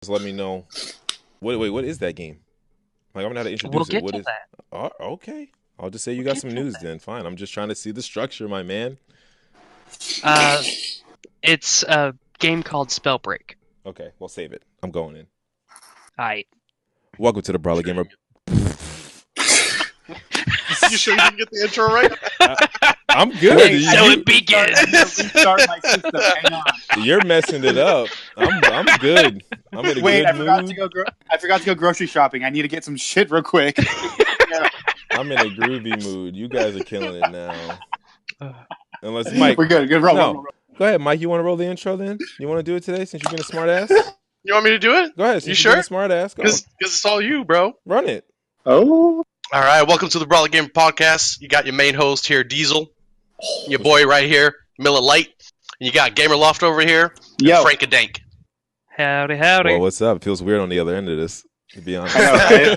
Just let me know. Wait, what is that game? Like, I don't know how to introduce We'll it. get What to is? that. Oh, okay. I'll just say you We'll got get some to news that. then. Fine. I'm just trying to see the structure, my man. Uh, it's a game called Spellbreak. Okay, well, save it. I'm going in. I. Welcome to the BrolicGamer. You sure you didn't get the intro right? I'm good. So it begins. Restart my system. Hang on. You're messing it up. I'm good. I'm in a Wait, good I forgot mood. to go. I forgot to go grocery shopping. I need to get some shit real quick. I'm in a groovy mood. You guys are killing it now. Unless Mike, We're good. Good roll. no. roll. Go ahead, Mike. You want to roll the intro then? You want to do it today since you've been a smart ass? You want me to do it? Go ahead. Since You you've sure? been a smart ass, go. Because it's all you, bro. Run it. Oh, All right, welcome to the BrolicGamerPodcast. You got your main host here, Diesel. Your boy right here, Miller Light. And you got Gamer Loft over here, yo. Frankadank. Howdy. Well, what's up? It feels weird on the other end of this, to be honest. I know,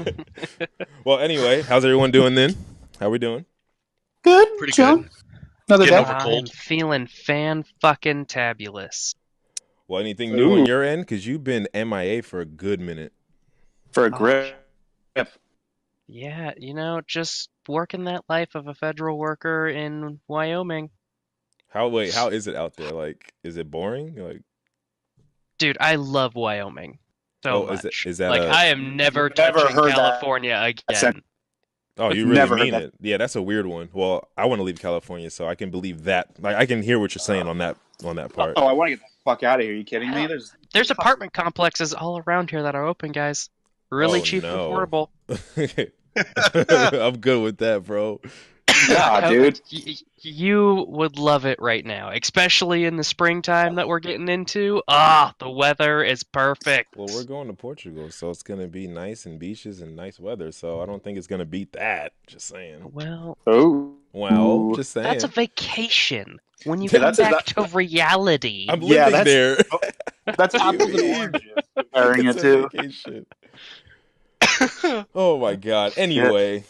right? Well, anyway, how's everyone doing then? How we doing? Good. Pretty chill. good. Another Getting day. over cold. I'm feeling fan-fucking-tabulous. Well, anything new on Ooh. your end? Because you've been MIA for a good minute. For a grip. Yeah, just working that life of a federal worker in Wyoming. How is it out there? Like, is it boring? Like, Dude, I love Wyoming so much. is that like, a- I am never Never touching heard that California again. said- oh, you I've really never heard mean that. it? Yeah, that's a weird one. Well, I want to leave California, so I can believe that. Like, I can hear what you're saying on that part. Oh, I want to get the fuck out of here. Are you kidding me? There's apartment complexes all around here that are open, guys. Really Oh, cheap no. and affordable. I'm good with that, bro. Nah, dude. You would love it right now, especially in the springtime that we're getting into. The weather is perfect. Well, we're going to Portugal, so it's gonna be nice and beaches and nice weather. So I don't think it's gonna beat that. Just saying. Well, Oh. Well, just saying. that's a vacation. When you Yeah, come that's- back to reality. I'm Yeah, living there. That's apples and mean? oranges. Comparing it It's a to. vacation. Oh my god. Anyway,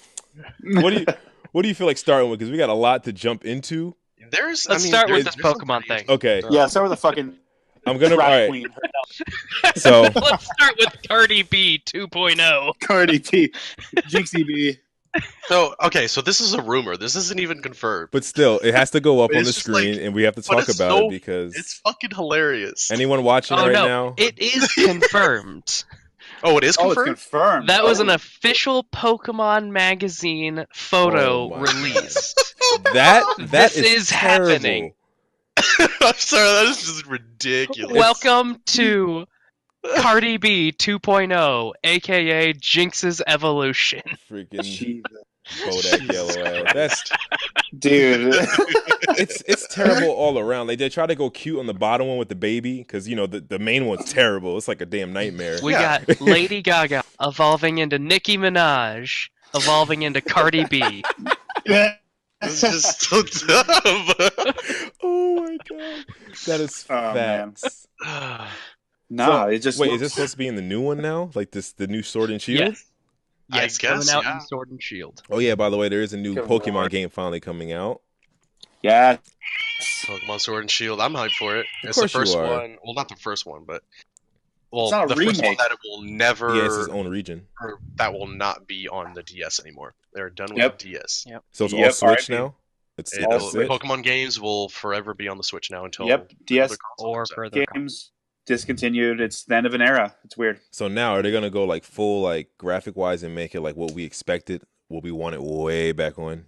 what do you feel like starting with? Because we got a lot to jump into. Let's start with this Pokemon thing. Okay, Yeah, start with the fucking. I'm gonna. All Drag right. queen. So Let's start with Cardi B 2.0. Cardi B. Jinxie B. So this is a rumor. This isn't even confirmed. but still, it has to go up But on it's the just screen, like- and we have to but talk it's about so- it because It's fucking hilarious. anyone watching Oh right no, now. it is confirmed. Oh, it is Oh, it's confirmed? confirmed. That was an Oh. official Pokemon magazine photo Oh my released. That This is terrible. happening. I'm sorry, that is just ridiculous. Welcome to Cardi B 2.0, aka Jynx's evolution. Freaking Jesus. Bodak yellow ass. That's Dude. it's terrible all around. Like they try to go cute on the bottom one with the baby because the main one's terrible. It's like a damn nightmare. We Yeah. got Lady Gaga evolving into Nicki Minaj, evolving into Cardi B. It's just so dumb. Oh my god, that is Oh, man. facts. Nah, So, it just wait, looks... is this supposed to be in the new one now? Like the new Sword and Shield? Yes. Yes, I guess, coming out yeah. in Sword and Shield. Oh yeah, by the way, there is a new Good Pokemon lord. game finally coming out. Yeah. Pokemon Sword and Shield. I'm hyped for it. Of It's the course you first are. one. Well, not the first one, but It's not a the first one remake. that it will never. Yeah, it's his own region. or that will not be on the DS anymore. They're done with Yep. the DS. So it's all Yep, Switch RIP. now. It's It- that's the it. Pokemon games will forever be on the Switch now until Yep. DS the console Or comes out. further. games discontinued. It's the end of an era. It's weird. So now are they gonna go like full like graphic wise and make it like what we expected, what we wanted way back on?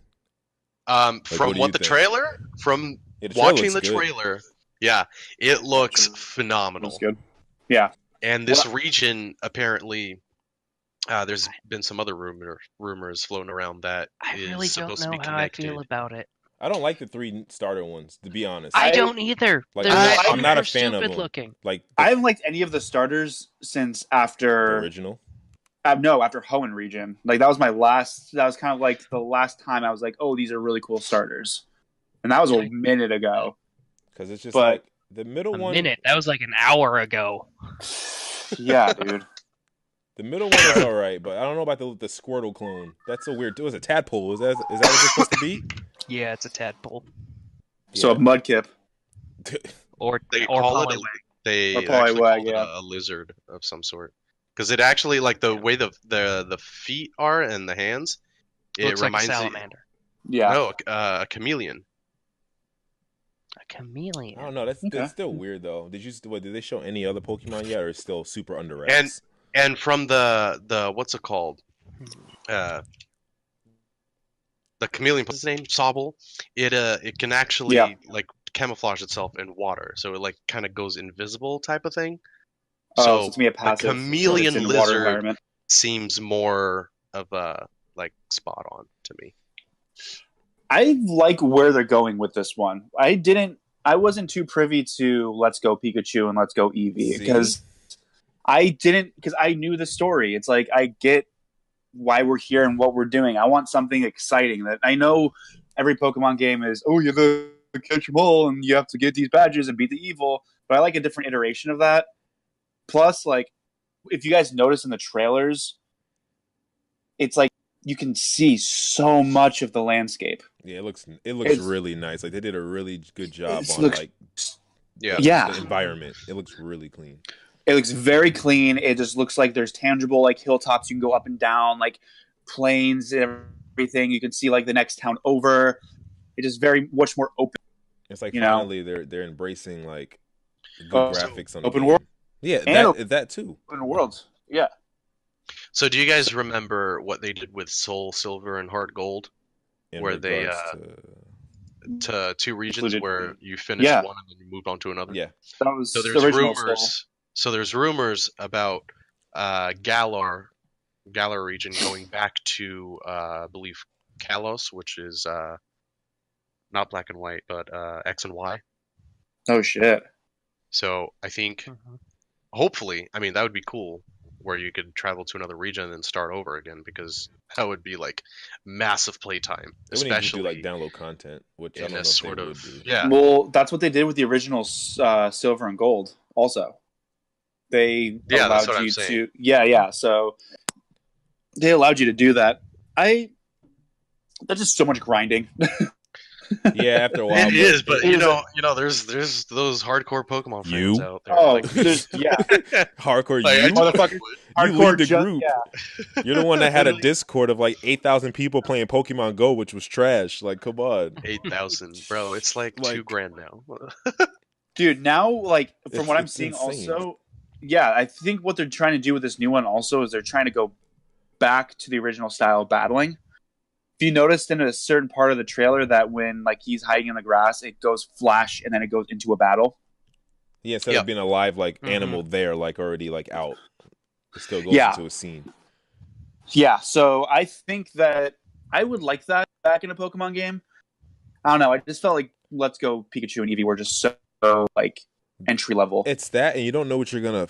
Like, From what do what you the think? trailer, from Yeah, the trailer watching the looks good. trailer, yeah, it looks phenomenal. That's good. Yeah. And this region apparently, there's been some other rumors floating around that I is really don't supposed to know be how I connected. feel about it. I don't like the 3 starter ones, to be honest. I I- don't either. Like, They're I'm not a super fan of stupid them. looking. Like I haven't liked any of the starters since the after original. no, after Hoenn region. Like that was my last. That was kind of like the last time I was like, oh, these are really cool starters, and that was a minute ago. Because it's just But- like the middle A one. minute. That was like an hour ago. Yeah, dude. The middle one is alright, but I don't know about the Squirtle clone. That's so weird. It was a tadpole. Is that what it's supposed to be? Yeah, it's a tadpole. So a Mudkip. Or They or call it Poliwag. They probably actually would, called it a lizard of some sort. Because it actually, like, the way the feet are and the hands, it Looks like a reminds you... salamander. Yeah. No, a chameleon. A chameleon. I don't know. That's still weird though. Did they show any other Pokemon yet, or it's still super under wraps? And from the what's it called? The chameleon, what's his name? Sobble. It can actually like camouflage itself in water, so it like kind of goes invisible type of thing. So So it's me a the passive. chameleon It's in water lizard environment. seems more of a like spot on to me. I like where they're going with this one. I wasn't too privy to Let's Go Pikachu and Let's Go Eevee because I knew the story. It's like I get why we're here and what we're doing. I want something exciting that I know every Pokemon game is, oh, you have to catch them all and you have to get these badges and beat the evil. But I like a different iteration of that. Plus, like, if you guys notice in the trailers, it's like you can see so much of the landscape. Yeah, it looks really nice. Like they did a really good job on the environment. It looks really clean. It looks very clean. It just looks like there's tangible like hilltops you can go up and down, like plains and everything. You can see like the next town over. It is very much more open. It's like finally they're embracing like good graphics on the open game. world. Yeah, that too. Open world. Yeah. So do you guys remember what they did with Soul Silver and Heart Gold? Where they to two regions where you finished one and then you moved on to another. Yeah. That was so there's rumors. So there's rumors about Galar region going back to I believe Kalos, which is not black and white, but X and Y. Oh shit. So I think hopefully, I mean that would be cool where you could travel to another region and then start over again, because that would be like massive playtime, especially do like download content, which I don't know if sort they of would do. yeah. Well, that's what they did with the original Silver and Gold. Also, they allowed you to So they allowed you to do that. That's just so much grinding. Yeah, after a while. It is, but you know, there's those hardcore Pokemon fans out there. Oh, like, hardcore like, motherfucker. You lead the group. Yeah. You're the one that had a Discord of like 8,000 people playing Pokemon Go, which was trash. Like, come on. 8,000, bro. It's like $2,000 now. Dude, now like from what I'm seeing, insane. Also, yeah, I think what they're trying to do with this new one also is they're trying to go back to the original style of battling. If you noticed in a certain part of the trailer that when like he's hiding in the grass, it goes flash and then it goes into a battle. Yeah, instead of being a live like animal there, like already like out, it still goes into a scene. Yeah, so I think that I would like that back in a Pokemon game. I don't know. I just felt like Let's Go Pikachu and Eevee were just so like entry level. It's that, and you don't know what you're gonna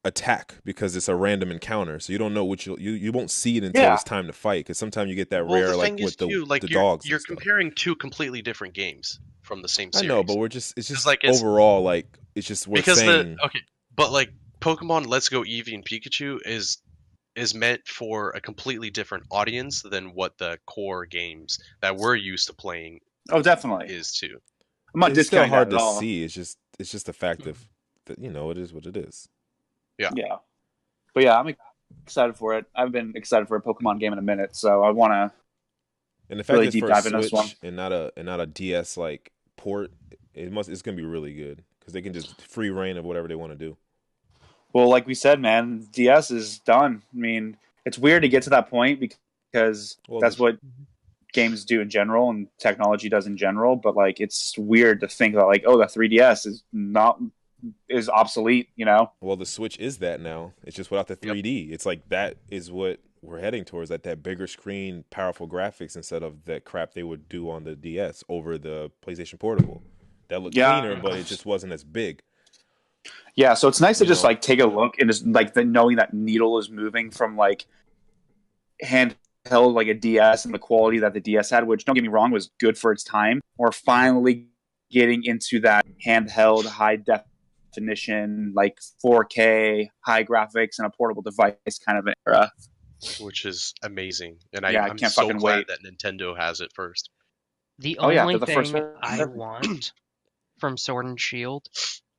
attack because it's a random encounter, so you don't know what you won't see it until it's time to fight, because sometimes you get that rare like with the dogs. You're comparing two completely different games from the same series. I know, but it's just like overall like it's just saying but like Pokemon Let's Go Eevee and Pikachu is meant for a completely different audience than what the core games that we're used to playing. Oh, definitely is too. I'm not it's still hard to see. It's just the fact of that, you know, it is what it is. Yeah. But yeah, I'm excited for it. I've been excited for a Pokemon game in a minute, so I want to. And the fact really that it's for a Switch and not a DS like port, it's gonna be really good because they can just free reign of whatever they want to do. Well, like we said, man, DS is done. I mean, it's weird to get to that point because that's what games do in general and technology does in general. But like, it's weird to think that like, oh, the 3DS is obsolete, you know? Well, the Switch is that now. It's just without the 3D. It's like that is what we're heading towards, that bigger screen, powerful graphics instead of that crap they would do on the DS over the PlayStation Portable. That looked cleaner, but it just wasn't as big. Yeah, so it's nice to just like take a look and just like knowing that needle is moving from like handheld like a DS and the quality that the DS had, which don't get me wrong was good for its time. We're finally getting into that handheld high definition like 4K high graphics and a portable device kind of an era, which is amazing. And I I'm can't so fucking glad wait that Nintendo has it first. The only thing I want from Sword and Shield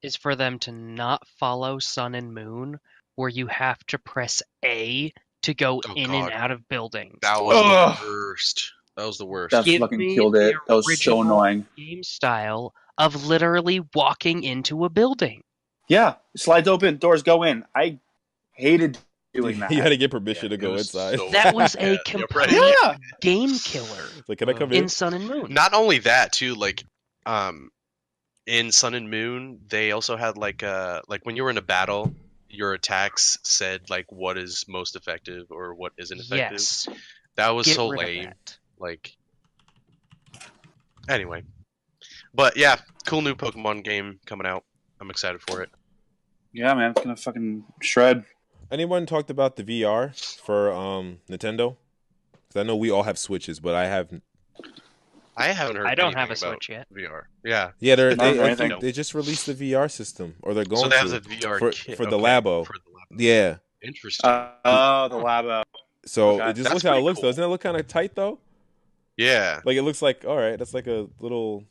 is for them to not follow Sun and Moon, where you have to press A to go Oh, in God. and out of buildings. That was Ugh. the worst. That was the worst. That Give fucking me killed the it. That was so original annoying. game style of literally walking into a building. Yeah, slides open, doors go in. I hated doing that. You had to get permission Yeah, to it go was inside. so- That was a Yeah, complete right. Yeah. game killer Like, can I come in? in Sun and Moon. Not only that, too, like, in Sun and Moon, they also had like when you were in a battle, your attacks said like what is most effective or what isn't effective. Yes. That was Get so rid of lame. that. Like, anyway, but yeah, cool new Pokemon game coming out. I'm excited for it. Yeah, man, it's gonna fucking shred. Anyone talked about the VR for Nintendo? Because I know we all have Switches, but I haven't. I haven't heard. I don't anything have a about Switch yet. VR. Yeah. Yeah, I don't know I anything. think they just released the VR system, or they're going So they have to the VR for, kit for the okay, Labo. For the Labo. Yeah. Interesting. Oh, the Labo. So Okay. it just That's looks how it pretty looks, cool. though. Doesn't it look kind of tight, though? Yeah. Like, it looks like, all right, that's like a little...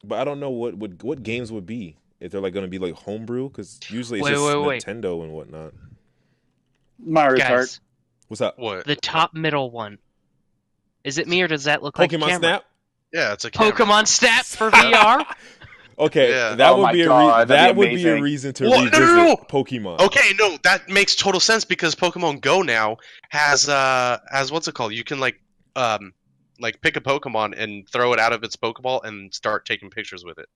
But I don't know what games would be. If they're, like, going to be, like, homebrew? Because usually it's Wait, just wait. Nintendo and whatnot. Mario Kart. Guys, What's up? What? the top middle one. Is it me or does that look like a Pokemon camera? Snap? Yeah, it's a camera. Pokemon Snap for VR? Okay, Yeah. that Oh would my be God, that that'd be would be a amazing. reason to What? No, revisit no, no. Pokemon. Okay, no, that makes total sense because Pokemon Go now has what's it called? You can like pick a Pokemon and throw it out of its Pokeball and start taking pictures with it.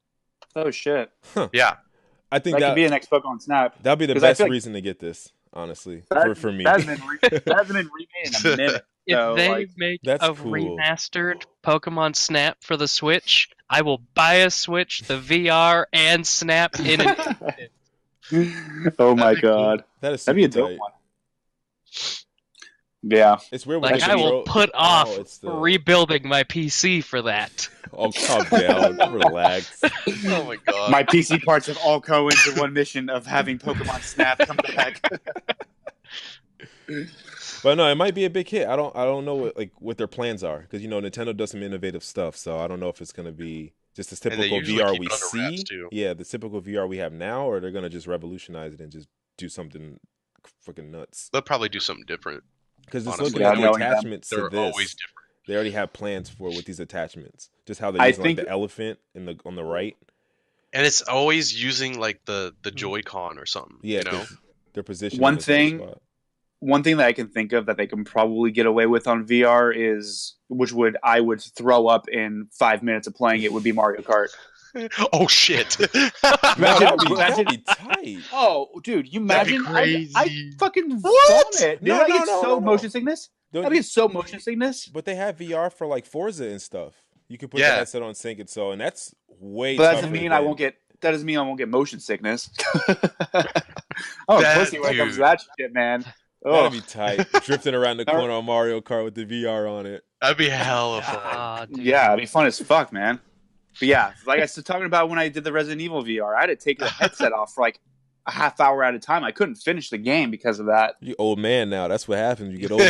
Oh shit. Yeah. I think That could be the next Pokemon Snap. that'd be the 'Cause I best feel like- reason to get this, honestly, That- for me. That hasn't been remade in a minute. If So, they like, make That's a cool. remastered Pokemon Snap for the Switch, I will buy a Switch, the VR, and Snap in an oh my That'd be cool. god. That is That'd be a super dope tight. one. Yeah. It's weird when Like, the I will control- put off it's the- rebuilding my PC for that. Oh, calm down, relax. Oh my god. My PC parts have all go into one mission of having Pokemon Snap come back. But no, it might be a big hit. I don't know what their plans are, because Nintendo does some innovative stuff. So I don't know if it's gonna be just this And they typical usually VR keep we it under wraps, see. too. Yeah, the typical VR we have now, or they're gonna just revolutionize it and just do something freaking nuts. They'll probably do something different. Because just Honestly, looking at the knowing them, attachments to They're this, always different. they already have plans for with these attachments. Just how they're I using think- like the elephant on the right. And it's always using like the Joy-Con or something. Yeah, You know? 'cause they're positioned. One in the same thing- spot. One thing that I can think of that they can probably get away with on VR is, I would throw up in 5 minutes of playing it, would be Mario Kart. Oh shit. No, that'd be tight. Oh, dude, you That'd be imagine? crazy. I fucking What? vomit. No, I no, get no, so no. motion sickness. Don't- I get so motion sickness. But they have VR for like Forza and stuff. You can put Yeah. the headset on sync and so, and that's way. But that tougher doesn't mean I than- won't get. That doesn't mean I won't get motion sickness. I'm a That pussy when it comes to dude. that shit, man. That'd Ugh. be tight. Drifting around the corner on Mario Kart with the VR on it. That'd be hella fun. Ah, dude. Yeah, it'd be fun as fuck, man. But yeah, like I was talking about when I did the Resident Evil VR, I had to take the headset off for like a half hour at a time. I couldn't finish the game because of that. You old man now. That's what happens. You get older.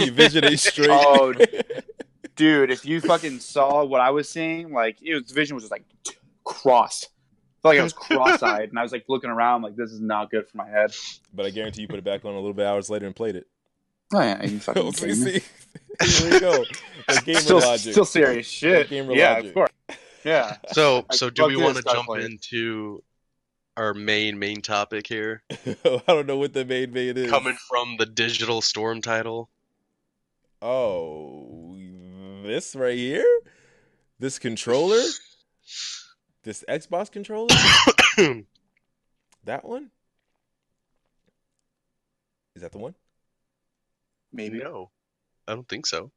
Your vision ain't straight. Oh, dude, if you fucking saw what I was seeing, like the vision was just like crossed. I felt like I was cross-eyed, and I was like looking around, like this is not good for my head. But I guarantee you put it back on a little bit hours later and played it. Oh yeah, you fucking See, kidding me? see? Here we go. That gamer logic. Still serious shit. Gamer Yeah, logic. of course. Yeah. So I do we fucked want this, to gotta jump play it. into our main topic here? I don't know what the main is. Coming from the Digital Storm title. Oh, this right here? This controller? This Xbox controller? That one? Is that the one? Maybe. No, I don't think so.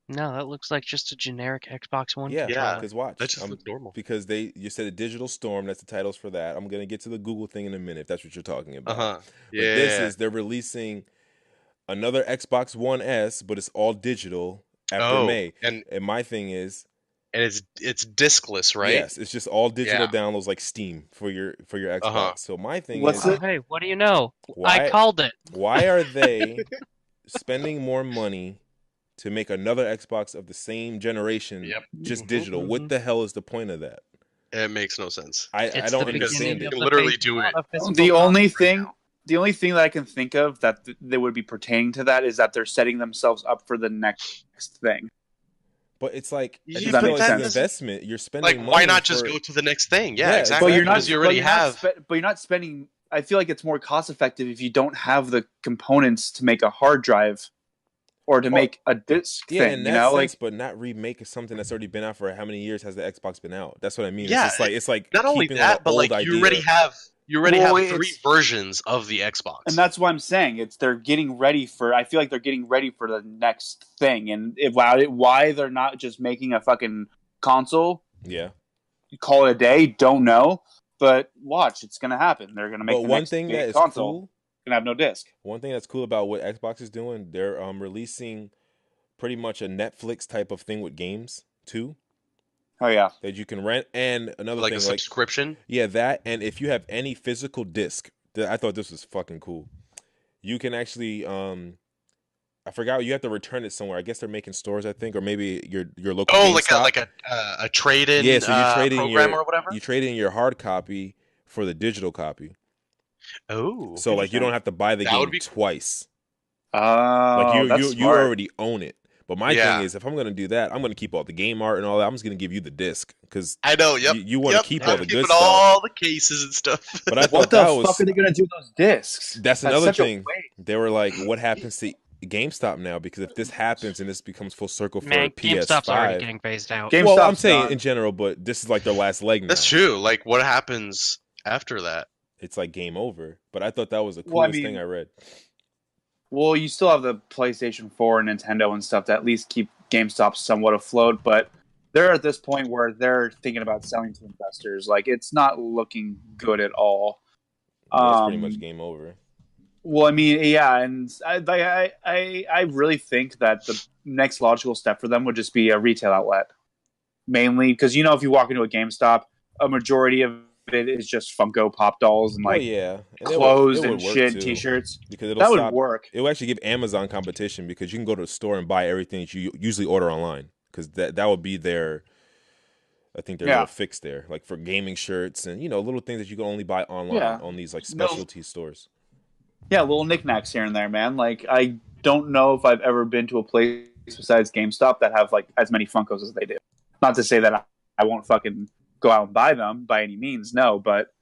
No, that looks like just a generic Xbox One Yeah, Yeah. because watch. That just looks normal. Because you said a Digital Storm, that's the titles for that. I'm going to get to the Google thing in a minute if that's what you're talking about. Uh-huh. But Yeah. this is, they're releasing another Xbox One S, but it's all digital after May. and My thing is, it's discless, right? yes, it's just all digital Yeah. downloads like Steam for your Xbox. Uh-huh. So my thing What's is, Oh, hey, what do you know? why, I called it. why are they spending more money to make another Xbox of the same generation Yep. just digital? What the hell is the point of that? It makes no sense. I It's don't the understand beginning it. of You the literally phase do of it. a physical The only content right thing, now. the only thing that I can think of that they would be pertaining to that is that they're setting themselves up for the next thing. But it's like I Yeah, just that feel make like it's an sense? investment. You're spending Like, money why not just for... go to the next thing? Yeah, Yeah, exactly. But you're not. Because you already have. But you're not spending. I feel like it's more cost effective if you don't have the components to make a hard drive or to make a disc Yeah, thing. in You that know, sense, like but not remake something that's already been out for how many years has the Xbox been out? That's what I mean. Yeah, It's like not only keeping that, an but old like idea. you already Well, have 3 it's- versions of the Xbox. and that's what I'm saying. It's they're getting ready for. I feel like they're getting ready for the next thing. And why they're not just making a fucking console, Yeah. call it a day, don't know. But watch, it's gonna happen. They're gonna make But the one next thing big that is console. cool, Gonna have no disc. one thing that's cool about what Xbox is doing, they're releasing pretty much a Netflix type of thing with games too Oh yeah. that you can rent. And another like thing, a like subscription. yeah, that, and if you have any physical disc, I thought this was fucking cool. You can actually I forgot, you have to return it somewhere. I guess they're making stores, I think, or maybe your local Oh, GameStop. like a trade-in Yeah, so you trade in program your or whatever. you trade in your hard copy for the digital copy. Oh, So like you don't have to buy the That game would be- twice. Oh, Like you that's you smart. already own it. But my Yeah. thing is, if I'm gonna do that, I'm gonna keep all the game art and all that. I'm just gonna give you the disc because I know. Yep. you want to Yep, keep I'm all the good keeping stuff. all the cases and stuff. But I What thought the that fuck was are they gonna do with those discs? that's another such a thing. waste. They were like, what happens to GameStop now? Because if this happens and this becomes full circle for Man, GameStop's already PS5, getting phased out. GameStop's well, I'm saying done. in general, but this is like their last leg now. That's true. Like, what happens after that? It's like game over. But I thought that was the Well, I coolest thing mean- I read. Well, you still have the PlayStation 4 and Nintendo and stuff to at least keep GameStop somewhat afloat, but they're at this point where they're thinking about selling to investors. Like, it's not looking good at all. Yeah, it's pretty much game over. Well, I mean, yeah, and I really think that the next logical step for them would just be a retail outlet, mainly because if you walk into a GameStop, a majority of it is just Funko Pop dolls and Well, like yeah, and clothes it would and work, shit, too, T-shirts. because it'll That would stop. work. It will actually give Amazon competition because you can go to the store and buy everything that you usually order online. Because that would be their, I think their Yeah. little fix there, like for gaming shirts and little things that you can only buy online Yeah. on these like No. specialty stores. Yeah, little knickknacks here and there, man. Like, I don't know if I've ever been to a place besides GameStop that have like as many Funkos as they do. Not to say that I won't fucking go out and buy them by any means, no, but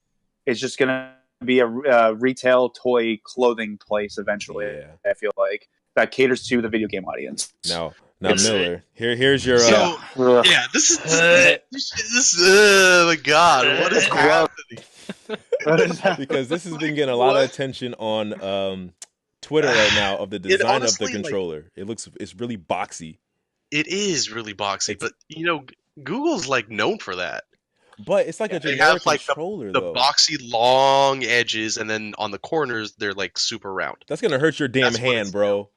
it's just gonna be a retail toy clothing place eventually. Yeah. I feel like that caters to the video game audience. Now It's- Miller, here's your. So- Ugh. Yeah, this is oh my god, what is Gross. happening? because this has been getting a lot of attention on Twitter right now of the design honestly, of the controller. It's really boxy, It is really boxy, It's- but Google's like known for that. but it's like a They generic have, like, controller The though. boxy long edges, and then on the corners they're like super round. That's gonna hurt your damn That's what hand, it's- bro.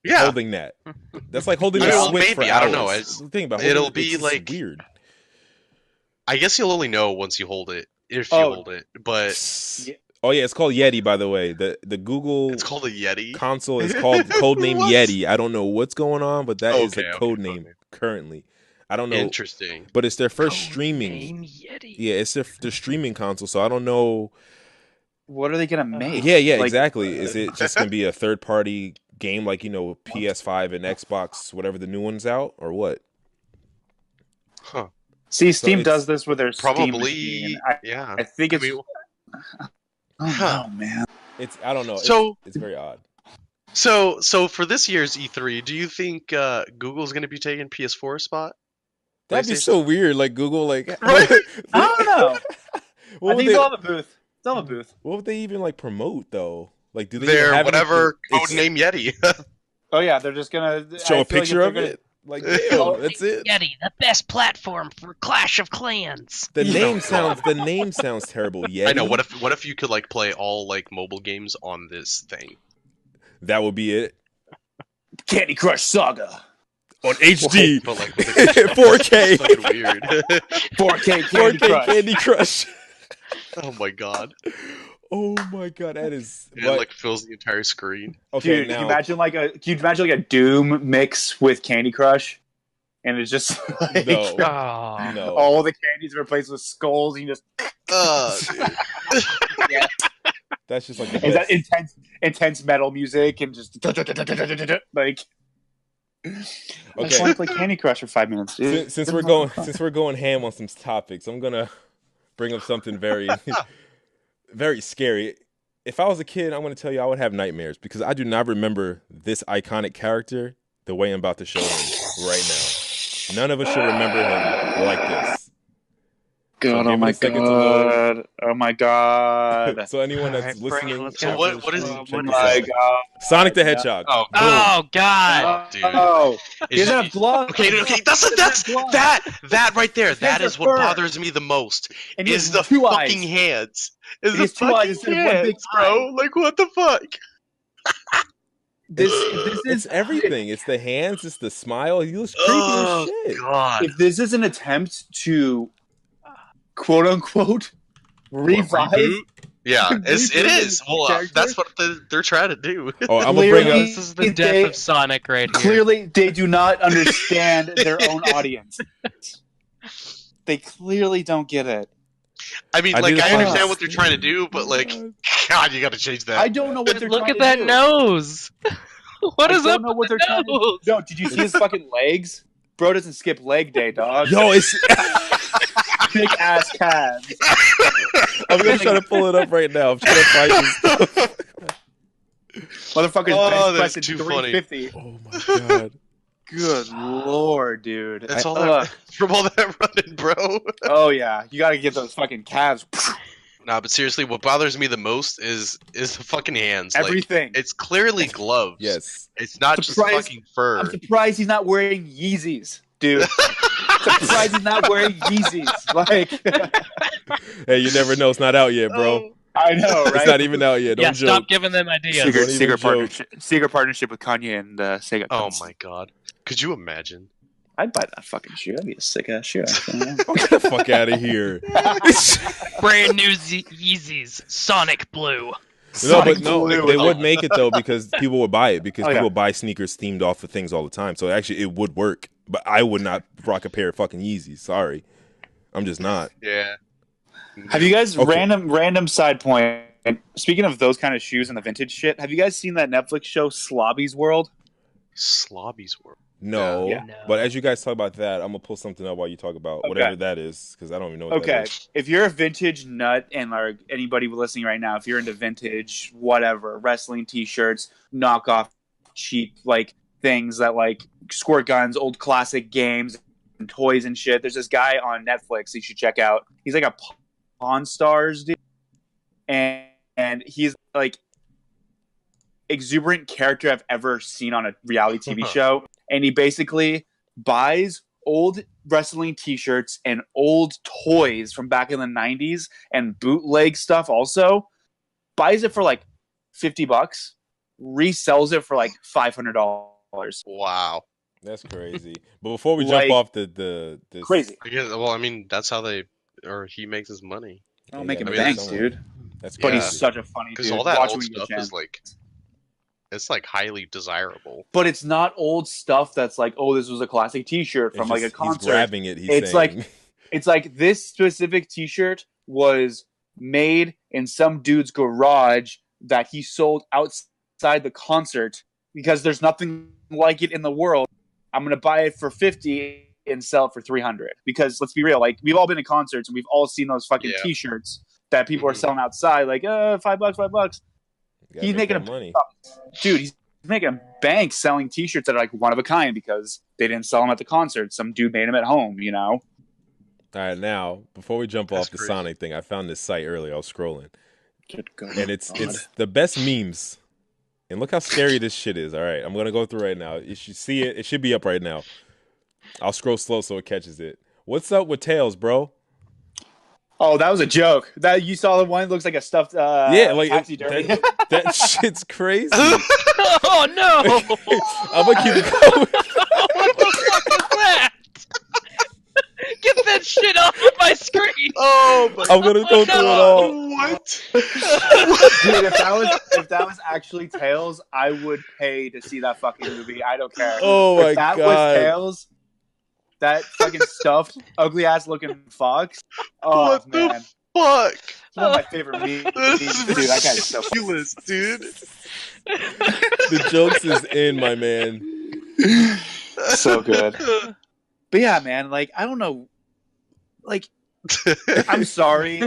Yeah, Holding that. That's like holding I a mean, well, Switch for maybe, hours. I don't know. That's the thing about it'll holding, be it's just like- weird. I guess you'll only know once you hold it, if you Oh. hold it. But Oh yeah, it's called Yeti, by the way. The Google it's called a Yeti. console is called codename What? Yeti. I don't know what's going on, but that is Okay, a okay, code name okay. currently. I don't know, Interesting. but it's their first Code streaming. name Yeti. Yeah, it's their streaming console, so I don't know. What are they gonna make? Yeah, Like, exactly. Is it just gonna be a third party game like PS5 and Xbox, whatever the new one's out, or what? Huh. See, Steam it's does this with their Steam Probably. machine. Yeah. I think it's. I mean, Oh no, man. I don't know. So- it's very odd. So for this year's E3, do you think Google's going to be taking PS4 spot? That'd be PlayStation? so weird. Like Google, like Right? I don't know. what I would think they, they'll have a booth. They'll have a booth. what would they even like promote though? Like, do they even They're have whatever anything- codename Yeti. Oh yeah, they're just gonna Show I a feel like picture if of they're it. Like, Oh, damn, that's it. Yeti, the best platform for Clash of Clans. The Yeah. name sounds terrible. Yeti. I know. What if you could like play all like mobile games on this thing? that would be it gonna- Candy Crush Saga, on HD, But like with a 4K, fucking weird. 4K Candy 4K Crush. Candy Crush. Oh my god! Oh my god, that is. It What? like fills the entire screen. Okay, Dude, now can you imagine like a Doom mix with Candy Crush? and it's just like No. Oh. No. all the candies are replaced with skulls. And you just Dude. yeah. That's just like the Is that best. intense metal music and just like. I just want to play Candy Crush for 5 minutes, dude. Since we're going ham on some topics, I'm gonna bring up something very very scary. If I was a kid, I'm gonna tell you I would have nightmares because I do not remember this iconic character the way I'm about to show him right now. None of us should remember him like this. God, So oh give it my a second to load. god, oh my god, So anyone All that's right, bring it, listening, let's So go. what is check oh this my out. god. Sonic the Hedgehog. Oh, Boom. Oh God! dude. Oh, he Is doesn't it- have gloves. Okay, that's gloves. that right there. His That hands is are what fur. bothers me the most. And he Is has the two fucking eyes. hands? He Is the has two eyes fucking instead of one big hands, bro? Like what the fuck? This It's is everything. It's the hands. It's the smile. He looks creepy Oh as shit. god. If this is an attempt to quote unquote What, revive, reboot? Yeah, it Reboot is. the Well, character? that's what they're trying to do. Oh, I'm gonna bring Clearly- up. This is the They- death of Sonic right here. clearly they do not understand their own audience. They clearly don't get it. I mean, I like need to I find understand this. what they're trying to do, but like, God, you got to change that. I don't know what they're Look trying at to that do. nose. What I is don't up know with what they're the trying to nose? No, did you see his fucking legs? Bro doesn't skip leg day, dog. Yo, it's. Big ass calves. I'm gonna try to pull it up right now. I'm trying to find this stuff. Motherfucker's Oh, bench that's pressing too funny. 350. Oh my god. Good lord, dude. That's all that from all that running, bro. Oh yeah, you gotta get those fucking calves. Nah, but seriously, what bothers me the most is the fucking hands. Like, Everything. it's clearly gloves. Yes. It's not just Surprise- fucking fur. I'm surprised he's not wearing Yeezys, dude. Surprised he's not wearing Yeezys. Like, Hey, you never know. It's not out yet, bro. I know, right? It's not even out yet. Don't Yeah, joke. stop giving them ideas. Don't even joke. secret partnership with Kanye and Sega. Oh my god. Could you imagine? I'd buy that fucking shoe. That'd be a sick ass shoe. Get the fuck out of here. Brand new Yeezys, Sonic Blue. They Blue. would make it though because people would buy it because Oh, yeah. people buy sneakers themed off of things all the time. So actually, it would work. But I would not rock a pair of fucking Yeezys. Sorry, I'm just not. Yeah. Have you guys Okay. random side point? Speaking of those kind of shoes and the vintage shit, have you guys seen that Netflix show Slobby's World? Slobby's World. No, Yeah. No. but as you guys talk about that, I'm gonna pull something up while you talk about Okay. whatever that is because I don't even know what that Okay, is. if you're a vintage nut and like anybody listening right now, if you're into vintage, whatever, wrestling T-shirts, knockoff, cheap like things that like squirt guns, old classic games, and toys and shit. There's this guy on Netflix you should check out. He's like a Pawn Stars dude, and he's like exuberant character I've ever seen on a reality TV show. And he basically buys old wrestling T-shirts and old toys from back in the 90s and bootleg stuff also. Buys it for like $50, resells it for like $500. Wow. That's crazy. But before we Like, jump off this, Crazy. I guess, well, I mean, that's how he makes his money. I'll Yeah, make yeah, him I mean, banks, somewhere. dude. That's But Yeah. he's such a funny Because dude. all that Watch old when you get a stuff chance. is like, it's like highly desirable. But it's not old stuff that's like, oh, this was a classic T-shirt from like a He's concert. grabbing it. He's It's saying, It's like this specific T-shirt was made in some dude's garage that he sold outside the concert because there's nothing like it in the world. I'm gonna buy it for $50 and sell it for $300 because let's be real, like we've all been to concerts and we've all seen those fucking Yeah. T-shirts that people are Mhm. selling outside, like $5, $5. "Gotta He's make making that a- money." Dude, he's making bank selling T-shirts that are like one of a kind because they didn't sell them at the concert. Some dude made them at home, you know. All right, now before we jump That's off the crazy. Sonic thing, I found this site earlier. I was scrolling, Good God. and it's the best memes. And look how scary this shit is. All right, I'm gonna go through right now. You should see it. It should be up right now. I'll scroll slow so it catches it. What's up with Tails, bro? Oh, that was a joke. That you saw the one that looks like a stuffed Yeah, like taxidermy. that shit's crazy. Oh no! I'm gonna keep it going. What the fuck was that? Get that shit off of my screen! Oh my I'm gonna go through it all. What? Dude, if that was actually Tails, I would pay to see that fucking movie. I don't care. Oh my if that God. was Tails, that fucking stuffed, ugly ass looking fox. Oh What man, the fuck? it's one of my favorite memes. This Dude, is that guy's so ridiculous, dude. The jokes is in, my man. so good. But yeah, man, like I don't know, like I'm sorry.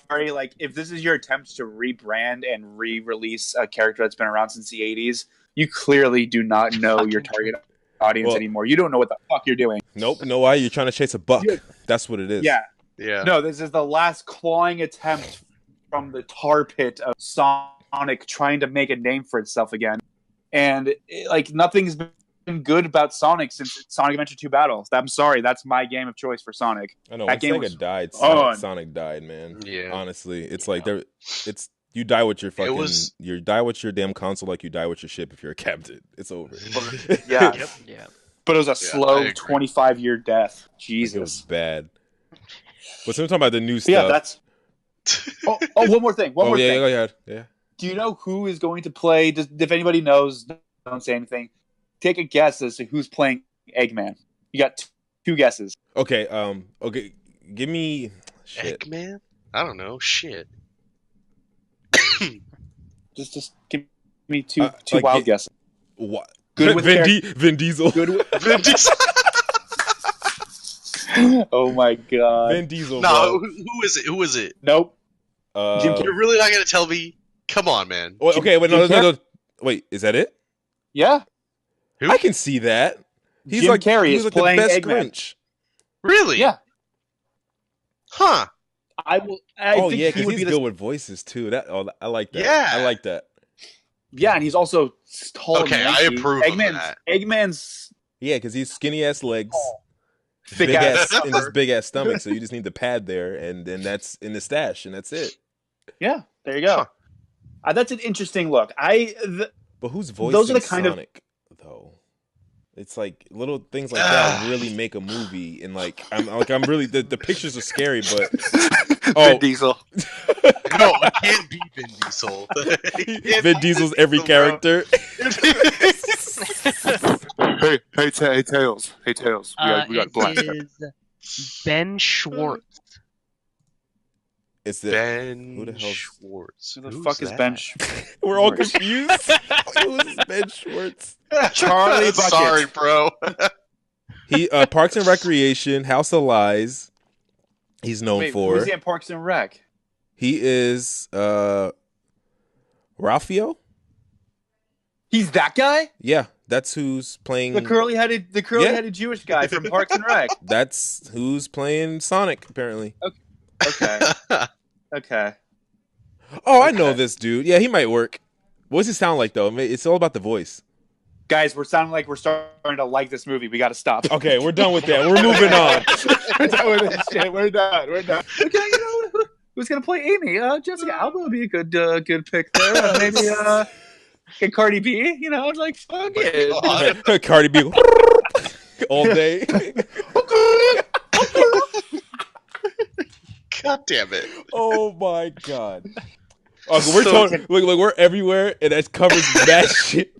Like if this is your attempt to rebrand and re-release a character that's been around since the '80s, you clearly do not know your target audience anymore. You don't know what the fuck you're doing. Nope. Know why? You're trying to chase a buck. That's what it is. Yeah. Yeah. No, this is the last clawing attempt from the tar pit of Sonic trying to make a name for itself again. And like nothing's been good about Sonic since Sonic Adventure 2 Battles. I'm sorry, that's my game of choice for Sonic. I know. That When game Sega was died, fun. Sonic died, man. Yeah. Honestly, it's like you die with your fucking was- you die with your damn console like you die with your ship if you're a captain. It's over. Yeah. Yeah. But it was a I slow agree. 25-year death. Like, it was Jesus. bad. But so we're talking about the new But yeah, stuff. that's one more thing. One more yeah, thing. go ahead. Yeah. Do you know who is going to play? If anybody knows, don't say anything. Take a guess as to who's playing Eggman. You got two guesses. Okay. Okay. Give me shit. Eggman? I don't know. Shit. Just give me two like wild guesses. What? Good with Vin Diesel. Good with, Vin Diesel. oh my god. Vin Diesel. No, bro. who is it? Who is it? Nope. Jim You're really not gonna tell me? Come on, man. Wait, okay. Wait. Jim No. Wait. Is that it? Yeah. Who? I can see that. He's Jim like Carrey he's is like playing the best Eggman. Grinch. Really? Yeah. Huh. I think Yeah, he because would he's be good with voices too. I like that. Yeah. I like that. Yeah, and he's also tall. and Okay, I lanky. approve of Eggman's, that. Eggman's Yeah, because he's skinny ass legs, thick big ass. ass, and this big ass stomach. So you just need the pad there, and then that's in the stash, and that's it. Yeah, there you go. Huh. That's an interesting look. But who's voicing Those are the kind of- Sonic though? It's like little things like that really make a movie, and like I'm really the pictures are scary, but Vin Diesel. No, it can't be Vin Diesel. Vin Diesel's every Bro. character. Hey, Tails. Hey, Tails. We got black. It is Ben Schwartz. It's the Ben Who the hell's- Schwartz. Who the Who's fuck is that? Ben? we're all confused. Who's Ben Schwartz? Charlie Bucket. Sorry, bro. He Parks and Recreation, House of Lies. He's known Wait, for. who's he in Parks and Rec? He is Ralphio. He's that guy? Yeah, that's who's playing. The curly-headed Jewish guy from Parks and Rec. That's who's playing Sonic. Apparently. Okay. Okay. Oh, I know this dude. Yeah, he might work. What does he sound like though? I mean, it's all about the voice. Guys, we're sounding like we're starting to like this movie. We got to stop. Okay, we're done with that. We're moving on. We're done with this shit. We're done. Okay, you know who's gonna play Amy? Jessica Alba would be a good pick there. Maybe get Cardi B. You know, like fuck it. Cardi B all day. God damn it. Oh my god. Oh, we're everywhere, and that covers that shit.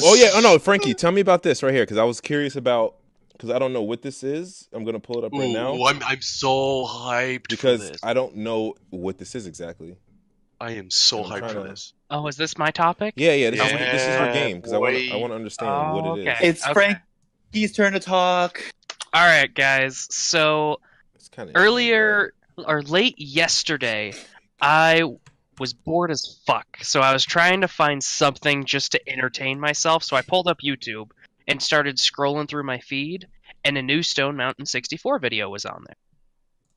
Oh yeah, oh no, Frankie, tell me about this right here because I was curious about because I don't know what this is. I'm gonna pull it up right now Ooh, I'm so hyped because for this. I don't know what this is exactly. I am so I'm hyped trying for to- this. Oh, is this my topic? Yeah, this Yeah, is our game because I boy. want to understand what it is. Okay. It's Frankie's turn to talk. All right, guys. So It's kind of earlier or late yesterday, I was bored as fuck. So I was trying to find something just to entertain myself. So I pulled up YouTube and started scrolling through my feed, and a new Stone Mountain 64 video was on there.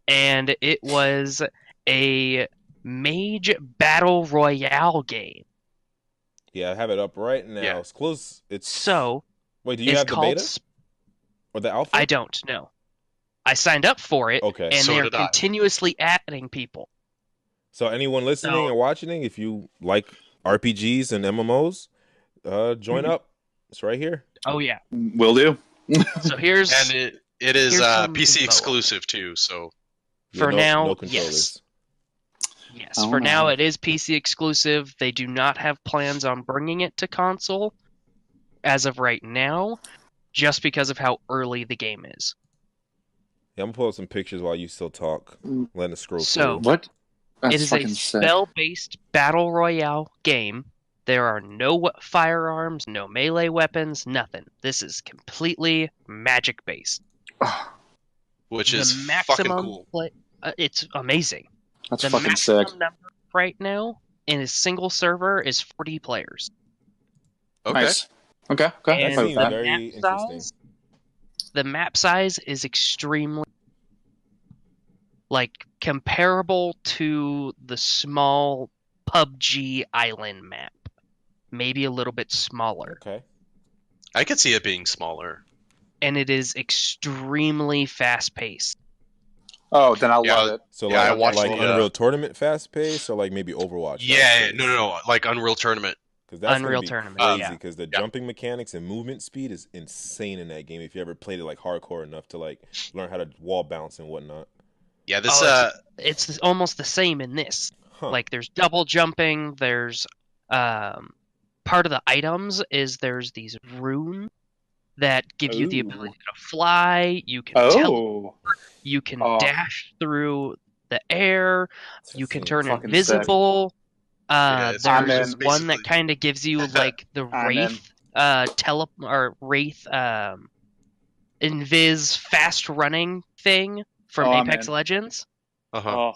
And it was a Mage Battle Royale game. Yeah, I have it up right now. Yeah. It's close. It's So wait. Do you it's have the called. beta or the alpha? I don't know. I signed up for it, Okay. and So they're did I. continuously adding people. So anyone listening So- and watching, if you like RPGs and MMOs, join up. It's right here. Oh yeah. Will do. So here's And it is Here's some PC info. exclusive too, so For now, no controllers. yes. Oh, For now, no. it is PC exclusive. They do not have plans on bringing it to console as of right now, just because of how early the game is. Yeah, I'm gonna pull up some pictures while you still talk. Letting it scroll So, through. What? That's it is a fucking sick. spell-based battle royale game. There are no firearms, no melee weapons, nothing. This is completely magic-based. Which The is fucking cool. it's amazing. That's The fucking maximum sick. number right now in a single server is 40 players. Okay. Nice. Okay. That And seems the very map interesting. the map size is extremely comparable to the small PUBG island map. Maybe a little bit smaller. Okay. I could see it being smaller. And it is extremely fast-paced. Oh, then I'll Yeah, love it. So Yeah, I like watched like the, Unreal Tournament fast pace, or like maybe Overwatch. Yeah, no, like Unreal Tournament. Because that's Unreal gonna be Tournament, crazy. yeah. Because the jumping mechanics and movement speed is insane in that game. If you ever played it like hardcore enough to like learn how to wall bounce and whatnot. Yeah, this It's almost the same in this. Huh. Like, there's double jumping, there's part of the items is there's these runes that give you the Ooh. ability to fly, you can Oh, you can Oh. dash through the air, you can turn fucking invisible. Yeah, it's I'm There's in. one that basically- kind of gives you like the I'm in. wraith wraith invis fast running thing from Oh, I'm Apex in. Legends. uh-huh.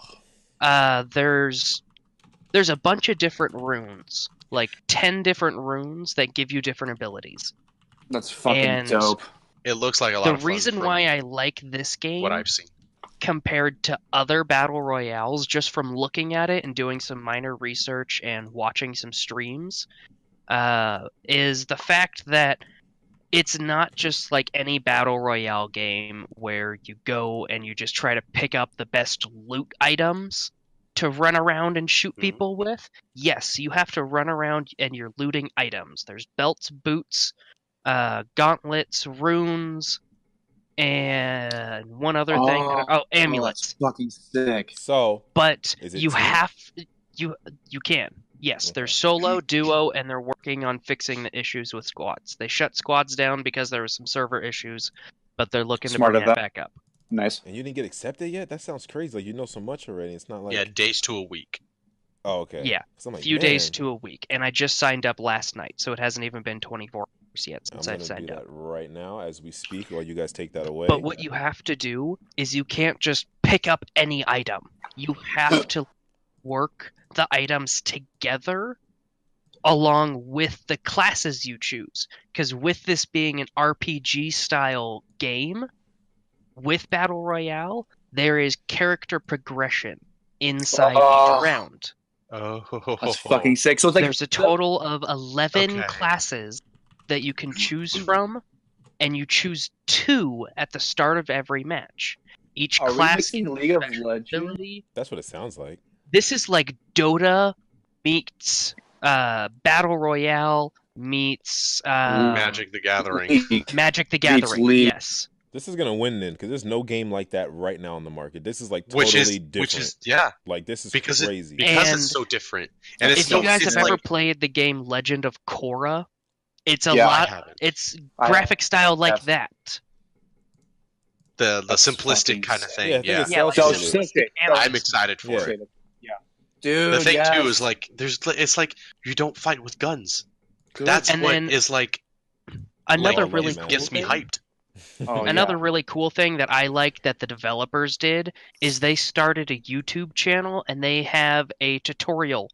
Oh, There's a bunch of different runes, like 10 different runes that give you different abilities. that's fucking And dope. It looks like a lot The of fun. reason from why I like this game what I've seen. compared to other battle royales, just from looking at it and doing some minor research and watching some streams, is the fact that it's not just like any battle royale game where you go and you just try to pick up the best loot items to run around and shoot people with. Yes, you have to run around and you're looting items. There's belts, boots, gauntlets, runes, and one other thing. Amulets. That's fucking sick. So But is it you team? have you can. Yes, Okay. they're solo, duo, and they're working on fixing the issues with squads. They shut squads down because there was some server issues, but they're looking Smart to bring of that them. back up. Nice. and you didn't get accepted yet? That sounds crazy. Like you know so much already. It's not like Yeah, days to a week. Oh, okay. Yeah, 'Cause I'm like, Few days man, to a week, and I just signed up last night, so it hasn't even been 24 hours yet I'm since gonna I've do signed that up. right now as we speak, while you guys take that away. But what you have to do is you can't just pick up any item. You have to work the items together along with the classes you choose. Because with this being an RPG style game, with Battle Royale, there is character progression inside Oh. each round. Oh, That's fucking sick. So it's like There's a total of 11 Okay. classes that you can choose from, and you choose 2 at the start of every match. Each Are we class mixing gets League of special Legends? ability. That's what it sounds like. This is like Dota meets Battle Royale meets Magic the Gathering. Magic the Meets Gathering. League. Yes. This is gonna win then, because there's no game like that right now on the market. This is like Which totally is different. yeah, Like this is because crazy. because And it's so different. And it's If so you guys it's have ever like, played the game Legend of Korra, it's a Yeah, I lot. haven't. It's I graphic style like have. that. the That's simplistic fucking kind of sick. thing. Yeah, I think Yeah, it's Yeah, like cell So shaded. simplistic sick. anime. I'm excited for Yeah. it. Yeah. Dude, The thing yes. too is like it's like you don't fight with guns. Good. That's And what then is like Another Like, really it cool gets me thing. hyped. Oh, Another yeah. really cool thing that I like that the developers did is they started a YouTube channel and they have a tutorial,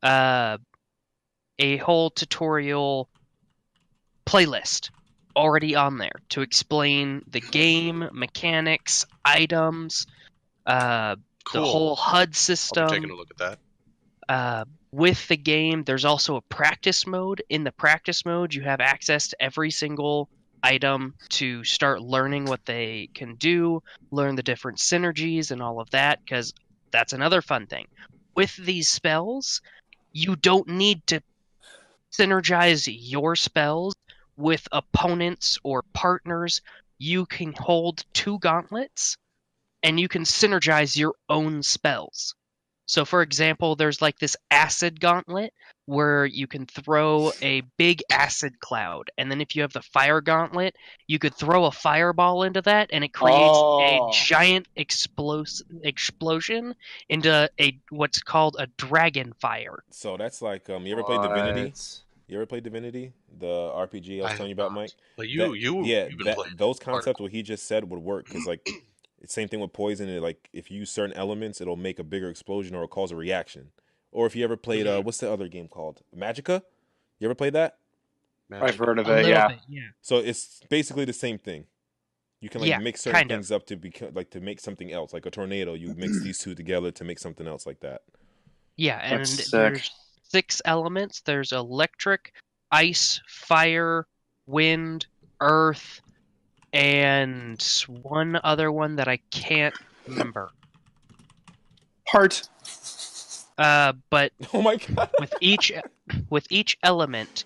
a whole tutorial playlist already on there to explain the game, mechanics, items, the Cool. whole HUD I'll be system. taking a look at that. With the game, there's also a practice mode. In the practice mode, you have access to every single item to start learning what they can do, learn the different synergies and all of that, because that's another fun thing. With these spells, you don't need to synergize your spells with opponents or partners. You can hold 2 gauntlets, and you can synergize your own spells. So, for example, there's like this acid gauntlet where you can throw a big acid cloud, and then if you have the fire gauntlet, you could throw a fireball into that, and it creates a giant explosion into what's called a dragon fire. So that's like you ever played Divinity? You ever played Divinity, the RPG I was telling you about, Mike? But those concepts what he just said would work because like it's same thing with poison. Like if you use certain elements, it'll make a bigger explosion or it'll cause a reaction. Or if you ever played what's the other game called? Magica? You ever played that? I've heard of it. Yeah. So it's basically the same thing. You can like mix certain things up to become like to make something else. Like a tornado, you mix these two together to make something else like that. Yeah, and there's 6 elements. There's electric, ice, fire, wind, earth, and one other one that I can't remember. Heart. But oh my god! with each element,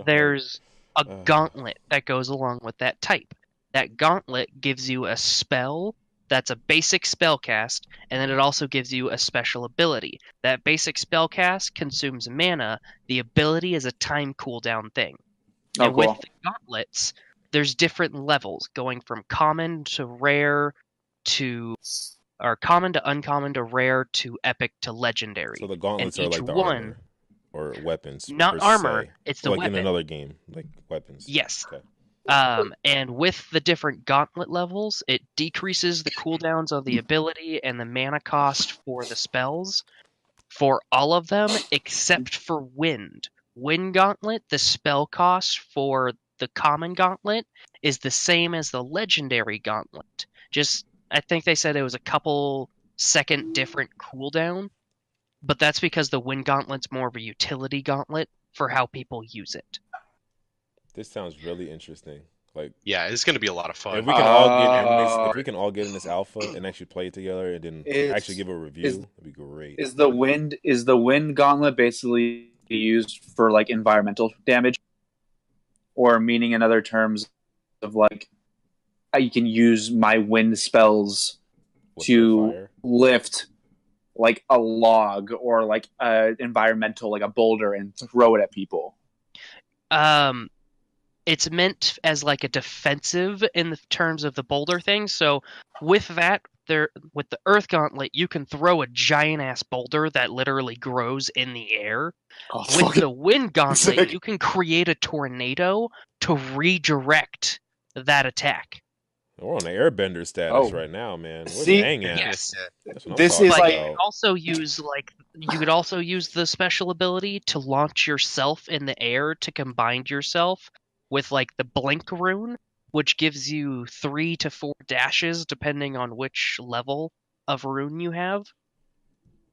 there's a gauntlet that goes along with that type. That gauntlet gives you a spell that's a basic spell cast, and then it also gives you a special ability. That basic spell cast consumes mana. The ability is a time cooldown thing. And with the gauntlets, there's different levels, going from common to rare to... or common to uncommon to rare to epic to legendary. So the gauntlets are like the armor or weapons. Not armor, it's the like weapon. in another game, like weapons. Yes. Okay. And with the different gauntlet levels, it decreases the cooldowns of the ability and the mana cost for the spells for all of them except for Wind. Wind Gauntlet, the spell cost for the common gauntlet is the same as the legendary gauntlet. Just, I think they said it was a couple second different cooldown, but that's because the Wind Gauntlet's more of a utility gauntlet for how people use it. This sounds really interesting. Like, yeah, it's going to be a lot of fun. If we can all get in this alpha and actually play it together and then actually give a review, that'd be great. Is the wind gauntlet basically used for like environmental damage, or meaning in other terms of like you can use my wind spells to lift like a log or like environmental like a boulder and throw it at people? It's meant as like a defensive in the terms of the boulder thing. So with that, with the Earth Gauntlet, you can throw a giant ass boulder that literally grows in the air. With the Wind Gauntlet, you can create a tornado to redirect that attack. We're on the airbender status right now, man. Where's Hang at? Yes. This is like you could also use the special ability to launch yourself in the air to combine yourself with like the blink rune, which gives you 3 to 4 dashes depending on which level of rune you have.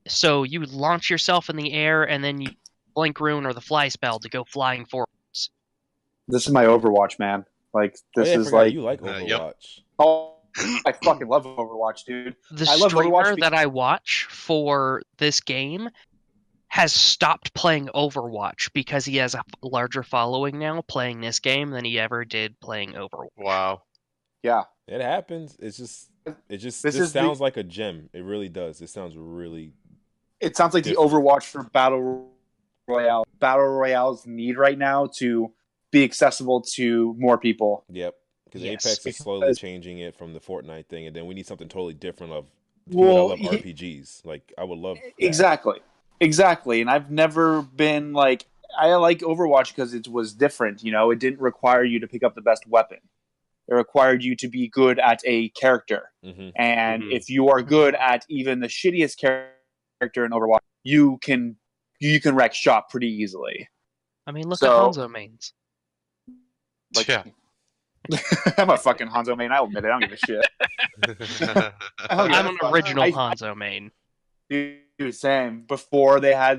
So you launch yourself in the air and then you blink rune or the fly spell to go flying forwards. This is my Overwatch, man. Like this is like you like Overwatch. Oh, I fucking love Overwatch, dude. The streamer that I watch for this game has stopped playing Overwatch because he has a larger following now playing this game than he ever did playing Overwatch. Wow. Yeah. It happens. This sounds like a gem. It really does. It sounds really... It sounds like different. The Overwatch for Battle Royale. Battle Royales need right now to be accessible to more people. Yep. Because Apex is slowly changing it from the Fortnite thing, and then we need something totally different I love RPGs. Like, I would love that. Exactly. And I've never been like... I like Overwatch because it was different, you know? It didn't require you to pick up the best weapon. It required you to be good at a character. Mm-hmm. And if you are good at even the shittiest character in Overwatch, you can wreck shop pretty easily. I mean, look at Hanzo mains. Like, yeah. I'm a fucking Hanzo main. I'll admit it. I don't give a shit. I'm an original Hanzo main. Dude, same. Before I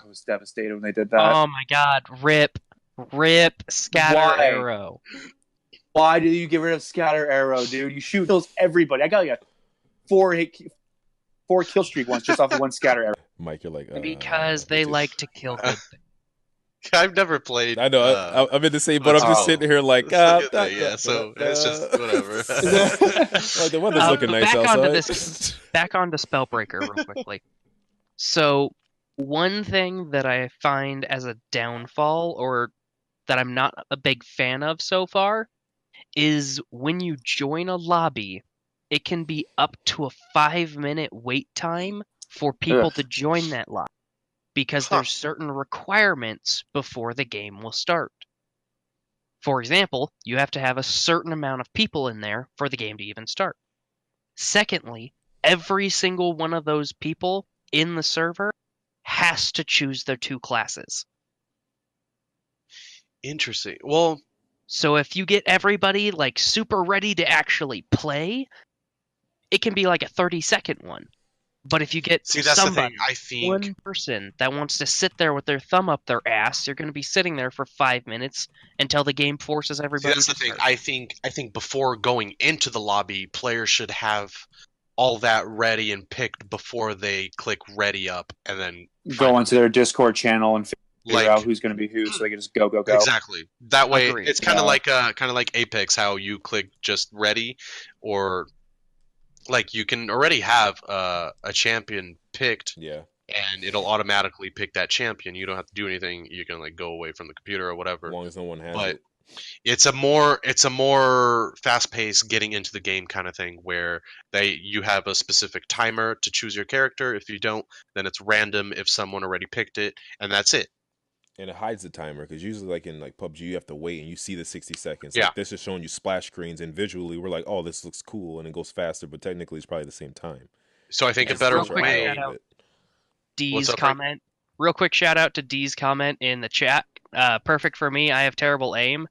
was devastated when they did that. Oh my god. Rip Scatter Arrow. Why did you get rid of Scatter Arrow, dude? You kills everybody. I got like a 4 kill streak once just off of one Scatter Arrow. Mike, you're like... because they like to kill good things. I've never played... I know, I'm in the same, but I'm just sitting here like... so it's just whatever. Like, the weather's looking nice outside. Back onto Spellbreaker real quickly. So, one thing that I find as a downfall, or that I'm not a big fan of so far, is when you join a lobby, it can be up to a 5-minute wait time for people to join that lobby because there's certain requirements before the game will start. For example, you have to have a certain amount of people in there for the game to even start. Secondly, every single one of those people in the server has to choose their 2 classes. Interesting. Well, so if you get everybody like super ready to actually play, it can be like a 30-second one. But if you get that's the thing. I think one person that wants to sit there with their thumb up their ass, you're going to be sitting there for 5 minutes until the game forces everybody. That's the thing. I think before going into the lobby, players should have all that ready and picked before they click ready up, and then go onto their Discord channel and figure out who's going to be who, so they can just go. Exactly. That way, Agreed. it's kind of like Apex, how you click just ready, or like you can already have a champion picked, and it'll automatically pick that champion. You don't have to do anything. You can like go away from the computer or whatever. As long as no one has it. It's a more fast-paced getting into the game kind of thing, where you have a specific timer to choose your character. If you don't, then it's random if someone already picked it, and that's it. And it hides the timer, because usually like in like PUBG you have to wait and you see the 60 seconds. Yeah. Like, this is showing you splash screens, and visually we're like, oh, this looks cool, and it goes faster, but technically it's probably the same time. So I think a better way. D's comment. Real quick shout out to D's comment in the chat. Perfect for me. I have terrible aim.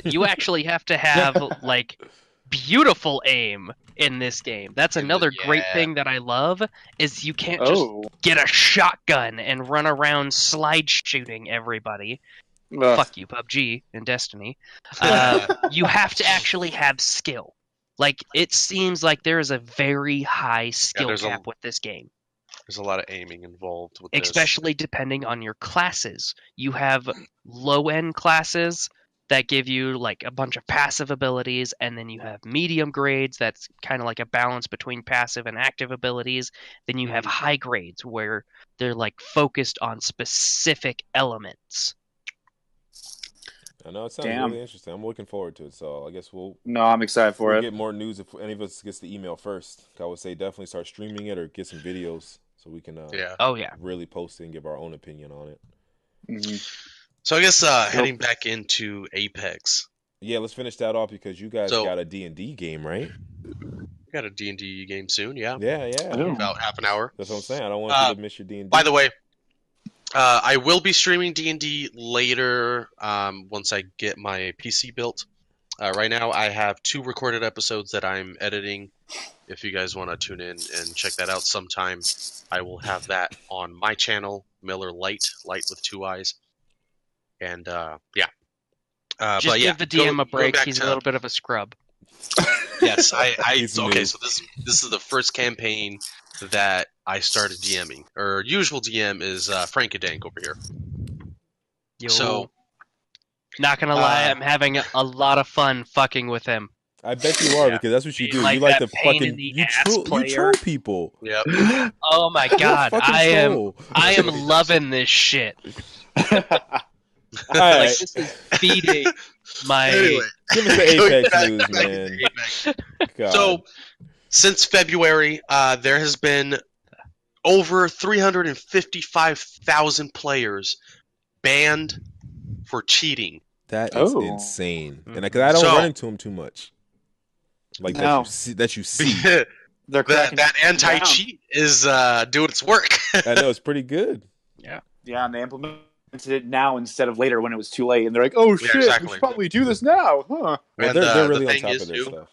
You actually have to have like beautiful aim in this game. That's another great thing that I love, is you can't just get a shotgun and run around slide shooting everybody. Fuck you, PUBG and Destiny. You have to actually have skill. Like, it seems like there is a very high skill cap with this game. There's a lot of aiming involved with especially depending on your classes. You have low-end classes that give you like a bunch of passive abilities, and then you have medium grades that's kind of like a balance between passive and active abilities. Then you have high grades where they're like focused on specific elements. I know, it sounds really interesting. I'm looking forward to it, so I guess I'm excited for it. Get more news if any of us gets the email first. I would say definitely start streaming it or get some videos so we can really post it and give our own opinion on it. Mm-hmm. So I guess heading back into Apex. Yeah, let's finish that off, because you guys got a D&D game, right? We got a D&D game soon, yeah. Yeah. About half an hour. That's what I'm saying. I don't want you to miss your D&D. By the way, I will be streaming D&D later once I get my PC built. Right now, I have 2 recorded episodes that I'm editing. If you guys want to tune in and check that out sometime, I will have that on my channel, Miller Light with 2 eyes. And just give the DM a break. He's a little bit of a scrub. Yes, okay. So this is the first campaign that I started DMing. Or usual DM is Frankadank over here. Yo. So, not gonna lie, I'm having a lot of fun fucking with him. I bet you are, because that's what you do. Like, you like the fucking you troll people. Yep. Oh my god, I am loving this shit. Like, this is feeding my. Anyway, give us the Apex news, man. God. So, since February, there has been over 355,000 players banned for cheating. That is insane, and because I don't run into them too much. Like that you see. that anti-cheat is doing its work. I know, it's pretty good. Yeah, and they implemented it now instead of later when it was too late, and they're like, "Oh shit, we should probably do this now, huh?" Well, they're really on top of their stuff.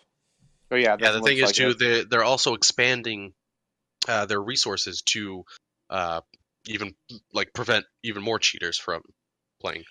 Oh yeah, the thing is too, they're also expanding their resources to even like prevent even more cheaters from playing.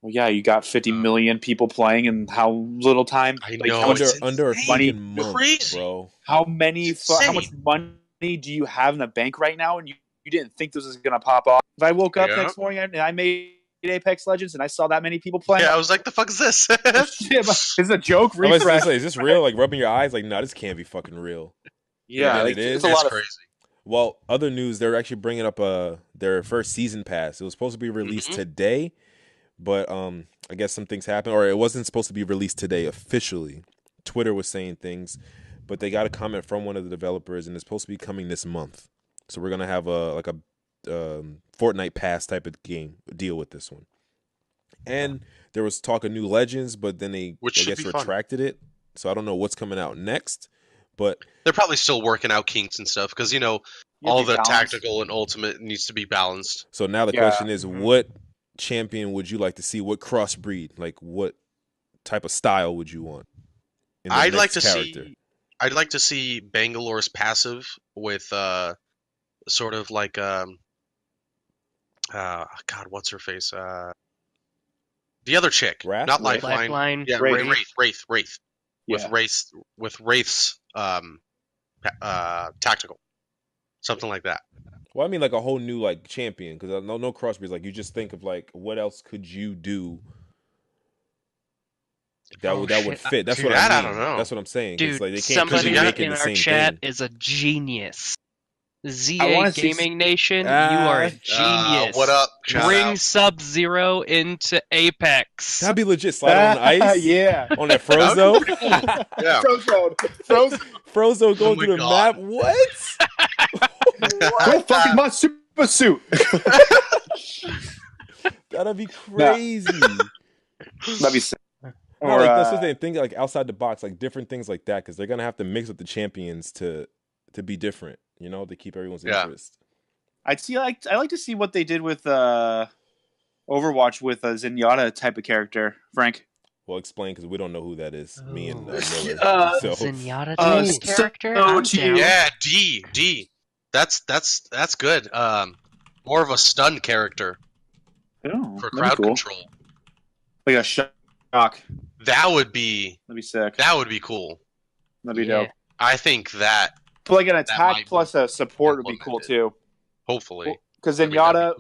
Well, yeah, you got 50 million people playing in how little time? I know, under a fucking month, bro. How much money do you have in the bank right now, and you didn't think this was going to pop off? If I woke up next morning and I made Apex Legends and I saw that many people playing, I was like, "The fuck is this? Is it a joke?" Refresh. Is this real? Like rubbing your eyes? Like, no, this can't be fucking real. Yeah, it is. It's a lot crazy. Well, other news, they're actually bringing up their first season pass. It was supposed to be released today, but I guess some things happened, or it wasn't supposed to be released today officially. Twitter was saying things, but they got a comment from one of the developers, and it's supposed to be coming this month. So we're gonna have a Fortnite pass type of game deal with this one. And there was talk of new legends, but then they I guess retracted it. So I don't know what's coming out next. But they're probably still working out kinks and stuff because all the tactical and ultimate needs to be balanced. So now the question is, what champion would you like to see? What crossbreed? Like what type of style would you want? I'd like to see Bangalore's passive with sort of like God, what's her face? The other chick, Wrath? not Lifeline. Yeah, Wraith. Yeah. With Wraith's tactical, something like that. Well, I mean, like a whole new like champion, because no crossbreeds. Like you just think of like what else could you do that would fit. That's what I mean. I don't know. That's what I'm saying. Dude, like, they can't somebody make it in the our same chat thing. is a genius. ZA Gaming Nation, you are a genius. What up? Bring Sub-Zero into Apex. That'd be legit. Slide on ice. Yeah. On that Frozo. Yeah. Frozo going through the map. What? Go fucking my super suit. That'd be crazy. That'd be sick. No, like, that's what they think, like outside the box, like different things like that, because they're gonna have to mix with the champions to be different, to keep everyone's interest. I like to see what they did with Overwatch with a Zenyatta type of character, Frank. Well, explain, because we don't know who that is. Me and Miller. Zenyatta type of character? Yeah, D. That's good. More of a stun character for crowd control. Like a shock. That'd be sick. That would be cool. That'd be dope. I think that. But like an attack plus a support would be cool too. Hopefully. Because Zenyatta,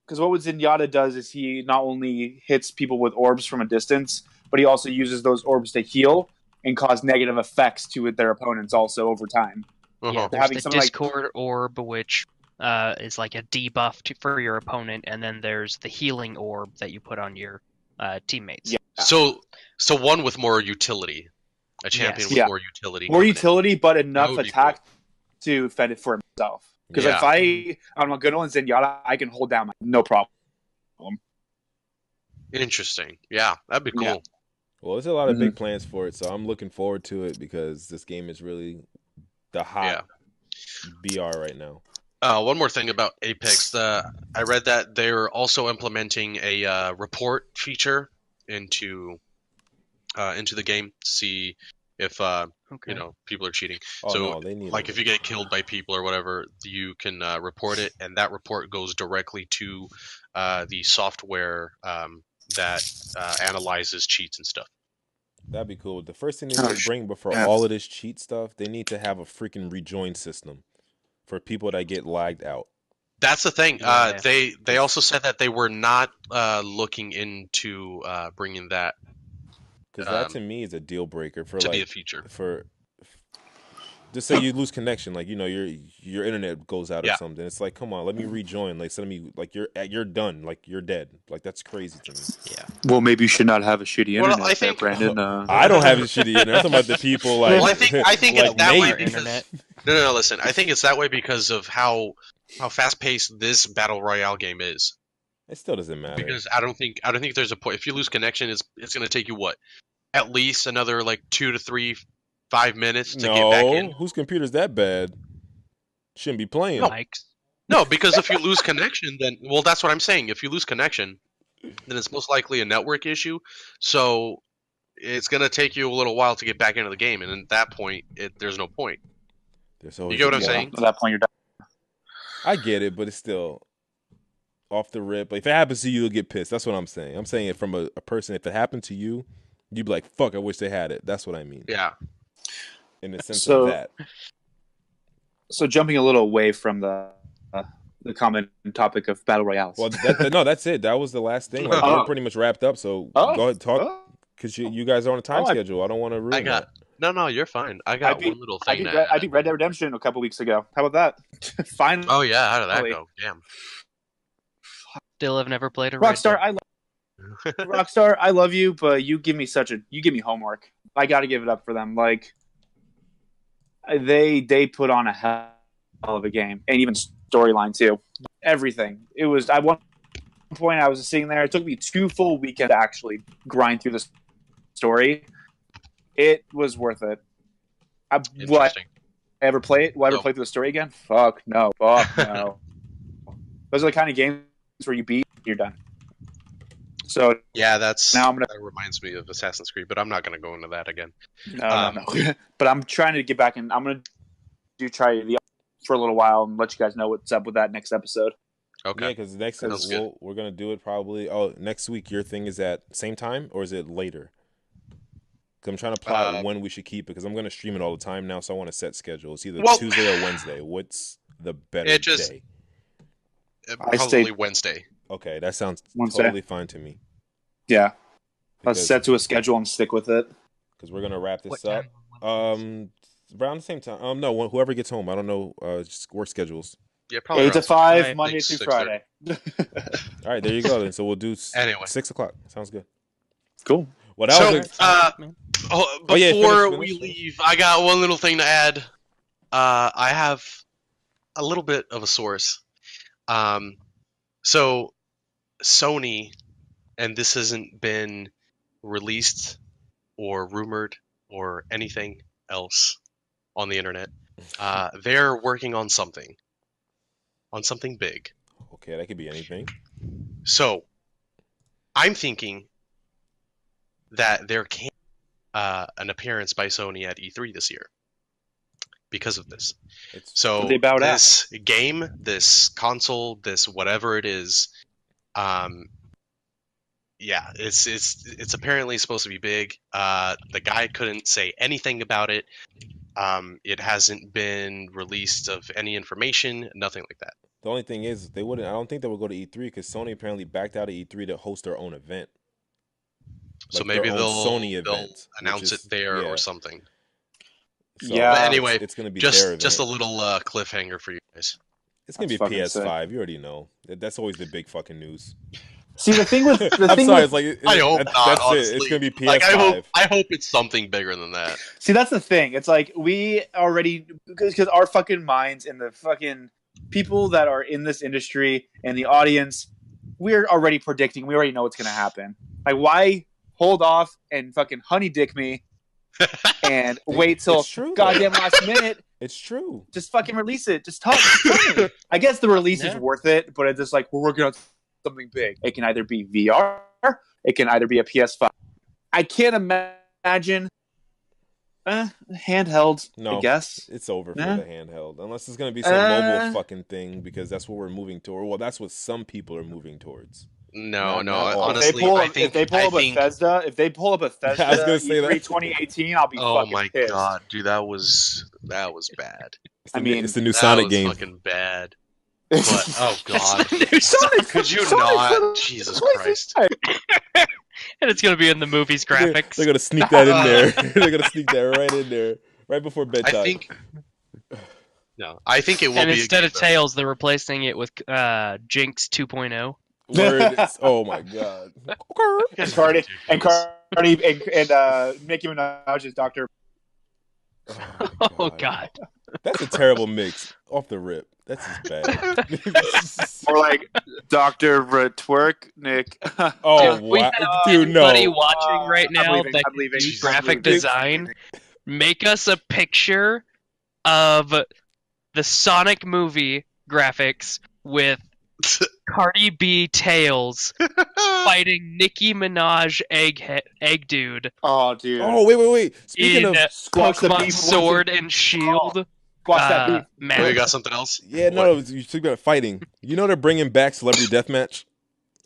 what Zenyatta does is he not only hits people with orbs from a distance, but he also uses those orbs to heal and cause negative effects to their opponents also over time. Yeah, there's the Discord orb, which is like a debuff for your opponent, and then there's the healing orb that you put on your teammates. Yeah. So one with more utility. A champion with more utility. More utility, but enough attack to fend it for himself. Because if I'm a good one, Zenyatta, I can hold down no problem. Interesting. Yeah, that'd be cool. Yeah. Well, there's a lot of big plans for it, so I'm looking forward to it because this game is really the hot BR right now. One more thing about Apex. I read that they're also implementing a report feature into the game to see if people are cheating. If you get killed by people or whatever, you can report it, and that report goes directly to the software that analyzes cheats and stuff. That'd be cool. The first thing they need to bring before all of this cheat stuff, they need to have a freaking rejoin system for people that get lagged out. That's the thing. They also said that they were not looking into bringing that. Because that to me is a deal breaker for be a feature. Just say you lose connection, like your internet goes out or something. It's like, come on, let me rejoin. Like send me, like you're done, like you're dead. Like that's crazy to me. Yeah. Well, maybe you should not have a shitty internet. I think Brandon. I don't have a shitty internet. I'm talking about the people like. Well, I think it's that way because internet. No. Listen, I think it's that way because of how fast paced this battle royale game is. It still doesn't matter because I don't think there's a point. If you lose connection, it's going to take you at least another 2 to 3, 5 minutes to get back in. Whose computer's that bad? Shouldn't be playing. No, because if you lose connection, then that's what I'm saying. If you lose connection, then it's most likely a network issue. So it's gonna take you a little while to get back into the game, and at that point, there's no point. You get what I'm saying? At that point, you're done. I get it, but it's still off the rip. If it happens to you, you'll get pissed. That's what I'm saying. I'm saying it from a person. If it happened to you, you'd be like, "Fuck! I wish they had it." That's what I mean. Yeah. In the sense of that. So jumping a little away from the common topic of battle royales. Well, that's it. That was the last thing. We're pretty much wrapped up. So go ahead, talk, because you guys are on a time schedule. I don't want to ruin that. No, you're fine. I got one little thing to add. I beat Red Dead Redemption a couple weeks ago. How about that? Finally. Oh yeah, how did that go? Damn. Still have never played a Rockstar. Red Dead. Rockstar, I love you, but you give me homework. I got to give it up for them. Like they put on a hell of a game, and even storyline too. Everything. It was. At one point, I was sitting there. It took me 2 full weekends to actually grind through the story. It was worth it. Will I ever play it? Will I ever play through the story again? Fuck no. Fuck no. Those are the kind of games where you beat, you're done. So yeah, that that reminds me of Assassin's Creed, but I'm not going to go into that again. No. But I'm trying to get back in. I'm going to try the for a little while and let you guys know what's up with that next episode. Okay. Yeah, because next we're going to do it probably. Oh, next week your thing is at same time or is it later? Because I'm trying to plot when we should keep it because I'm going to stream it all the time now, so I want to set schedule. It's either Tuesday or Wednesday. What's the better day? Probably Wednesday. Okay, that sounds totally fine to me. Yeah. Let's set to a schedule and stick with it. Because we're going to wrap this up. Around the same time. No, whoever gets home. I don't know work schedules. Yeah, probably 8 to 5, Monday through Friday. All right, there you go. Then. So we'll do 6 o'clock. Sounds good. Cool. Well, that was before we leave, I got one little thing to add. I have a little bit of a source. So Sony, and this hasn't been released or rumored or anything else on the internet, they're working on something big. Okay, that could be anything. So I'm thinking that there can an appearance by Sony at E3 this year because of this. So this game, this console, this whatever it is, it's apparently supposed to be big. The guy couldn't say anything about it. It hasn't been released of any information, nothing like that. The only thing is, I don't think they would go to E3 because Sony apparently backed out of E3 to host their own event. So maybe they'll announce it there or something. So, but anyway, it's going to be just a little cliffhanger for you guys. It's going to be PS5. You already know. That's always the big fucking news. See, the thing with I hope not. Honestly, it's going to be PS5. Like, I hope it's something bigger than that. See, that's the thing. It's like we already because our fucking minds and the fucking people that are in this industry and the audience, we're already predicting. We already know what's going to happen. Like, why hold off and fucking honey dick me and wait till goddamn last minute? It's true. Just fucking release it. Just tell me. I guess the release is worth it, but it's just like we're working on something big. It can either be VR, it can either be a PS5. I can't imagine handheld. No, I guess it's over for the handheld, unless it's going to be some mobile fucking thing because that's what we're moving toward. Well, that's what some people are moving towards. No. Honestly, if they pull up Bethesda, I was gonna say that. 2018, I'll be fucking pissed. Oh my god, dude, that was bad. It's the new Sonic game. Fucking bad. But, oh god, could you not? Jesus Christ! And it's gonna be in the movie's graphics. They're gonna sneak that in there. They're gonna sneak that right in there, right before bedtime. I think it will. And be instead of Tails, they're replacing it with Jynx 2.0. Oh my god! and Cardi and Nicki Minaj is Dr. Oh god, that's a terrible mix off the rip. That's just bad. Or like Dr. Twerk Nick. Oh, we have anybody watching right now that do graphic design. Make us a picture of the Sonic movie graphics with Cardi B Tails fighting Nicki Minaj egg dude. Oh, dude. Oh, wait. Speaking of Pokemon Sword and Shield. You got something else? Yeah, no, you talking about fighting. You know they're bringing back Celebrity Deathmatch?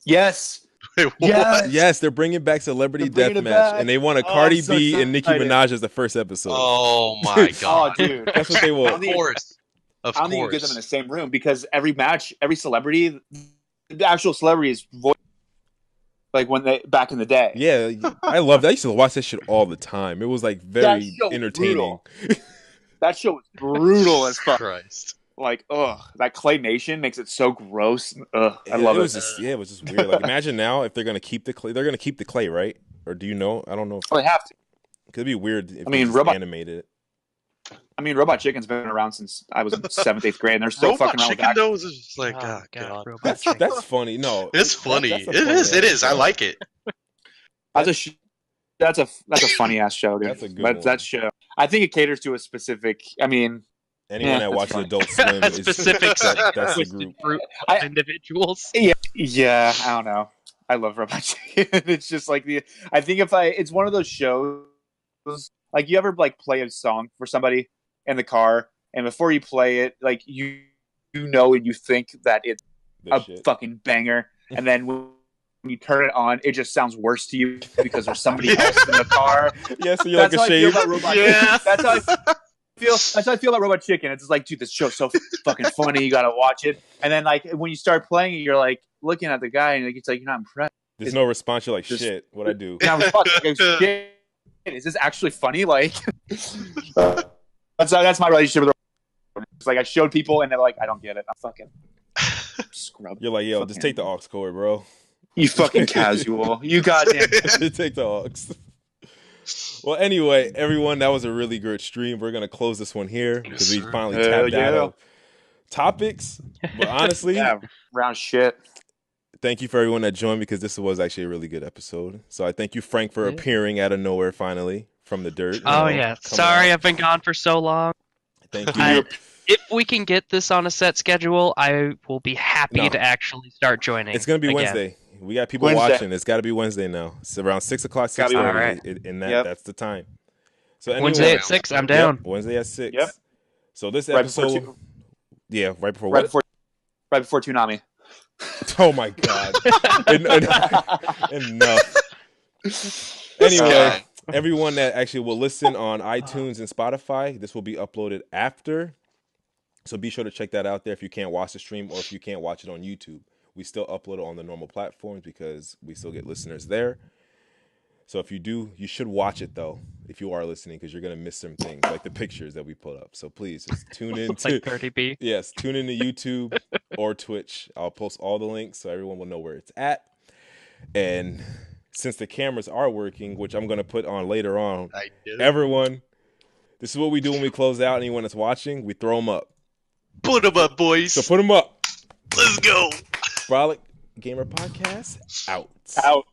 Yes. Wait, what? Yes, they're bringing back Celebrity Deathmatch, and they want a Cardi B and Nicki Minaj as the first episode. Oh my god. Oh, dude. That's what they want. Of course. I don't think you get them in the same room because every match, every celebrity, the actual celebrity is Like when they back in the day. Yeah, I loved it. I used to watch that shit all the time. It was like very That show was entertaining. That show was brutal as fuck. Christ. Like, that claymation makes it so gross. I love it. It was just weird. Like, imagine now if they're gonna keep the clay. They're gonna keep the clay, right? Or do you know? I don't know. They have to. Could be weird if animated it. I mean, Robot Chicken's been around since I was in 7th, 8th grade, and they're still Robot fucking around with Chicken that. though is just like, oh god. Robot Chicken. That's funny. No, It's funny. That's a It funny is. It is. I episode. like it. That's a funny ass show, dude. That's a good But one. that show, I think it caters to a specific. I mean, Anyone that that's watches funny. Adult Swim is Specific that's the twisted group. fruit I- of individuals. yeah, I don't know. I love Robot Chicken. It's just like I think it's one of those shows. Like, you ever like play a song for somebody in the car, and before you play it, like you know and you think that it's The a shit. fucking banger, and then when you turn it on, it just sounds worse to you because there's somebody else in the car. Yeah, so you're like That's how I feel ashamed. about Robot Yeah. That's how I feel about Robot Chicken. It's just like, dude, this show's so fucking funny. You gotta watch it. And then like when you start playing it, you're like looking at the guy, and it's like you're not impressed. There's no response. You're like, Just- shit, what I do? And I was like, shit, is this actually funny? Like, that's my relationship with Robot. It's like I showed people, and they're like, I don't get it. I'm fucking scrub. You're like, yo, just take the aux cord, bro. You fucking casual. You goddamn. Take the aux. Well, anyway, everyone, that was a really good stream. We're gonna close this one here because we sir. finally Hell tapped out yeah. of topics. But honestly, Yeah, round shit. thank you for everyone that joined because this was actually a really good episode. So I thank you, Frank, for Yeah. appearing out of nowhere finally from the dirt. Oh you know, yeah. coming Sorry, out. I've been gone for so long. Thank you. I- If we can get this on a set schedule, I will be happy No. to actually start joining. It's gonna be again. Wednesday. We got people Wednesday. watching. It's got to be Wednesday now. It's around 6 o'clock, Gotta be 6:30. Wednesday. And Yep. that's the time. So Wednesday anyway, at 6, I'm Yep, down. Wednesday at 6. Yep. So this Right before episode, two- yeah, right before Right what? before Toonami. Oh my god! Enough. Anyway, Okay. everyone that actually will listen on iTunes and Spotify, this will be uploaded after. So be sure to check that out there if you can't watch the stream or if you can't watch it on YouTube. We still upload it on the normal platforms because we still get listeners there. So if you do, you should watch it though, if you are listening, because you're gonna miss some things like the pictures that we put up. So please just tune in to Like 30B. yes, tune in to YouTube or Twitch. I'll post all the links so everyone will know where it's at. And since the cameras are working, which I'm gonna put on later on, I did. everyone, this is what we do when we close out. Anyone that's watching, we throw them up. Put them up, boys. So put them up. Let's go. Brolic Gamer Podcast out. Out.